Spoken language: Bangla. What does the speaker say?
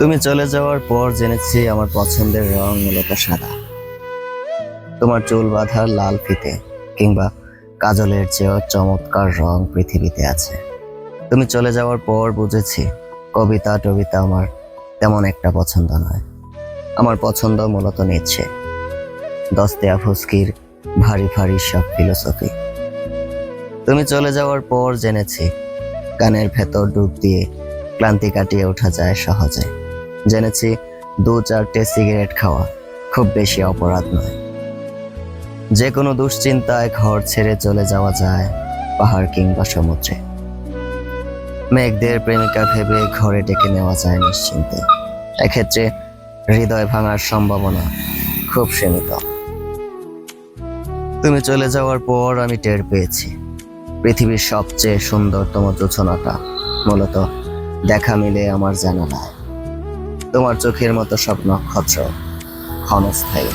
তুমি চলে যাওয়ার পর জেনেছি আমার পছন্দের রং মূলত সাদা। তোমার চুল বাঁধার লাল ফিতে কিংবা কাজলের চেয়েও চমৎকার রং পৃথিবীতে আছে। তুমি চলে যাওয়ার পর বুঝেছি কবিতা টবিতা আমার তেমন একটা পছন্দ নয়। আমার পছন্দ মূলত নিচ্ছে দস্তয়েভস্কির ভারী ভারী সব ফিলোসফি। তুমি চলে যাওয়ার পর জেনেছি গানের ভেতর ডুব দিয়ে ক্লান্তি কাটিয়ে ওঠা যায় সহজে। জেনেছি 2-4টে সিগারেট খাওয়া খুব বেশি অপরাধ নয়। যে কোনো দুশ্চিন্তায় ঘর ছেড়ে চলে যাওয়া যায় পাহাড় কিংবা সমুদ্রে। মেঘদের প্রেমিকা ভেবে ঘরে ডেকে নেওয়া যায় নিশ্চিন্তে। এক্ষেত্রে হৃদয় ভাঙার সম্ভাবনা খুব সীমিত। তুমি চলে যাওয়ার পর আমি টের পেয়েছি পৃথিবীর সবচেয়ে সুন্দরতম জোছনাটা মূলত দেখা মিলে আমার জানালায়। তোমার চোখের মতো সব নক্ষত্র ক্ষণস্থায়ী।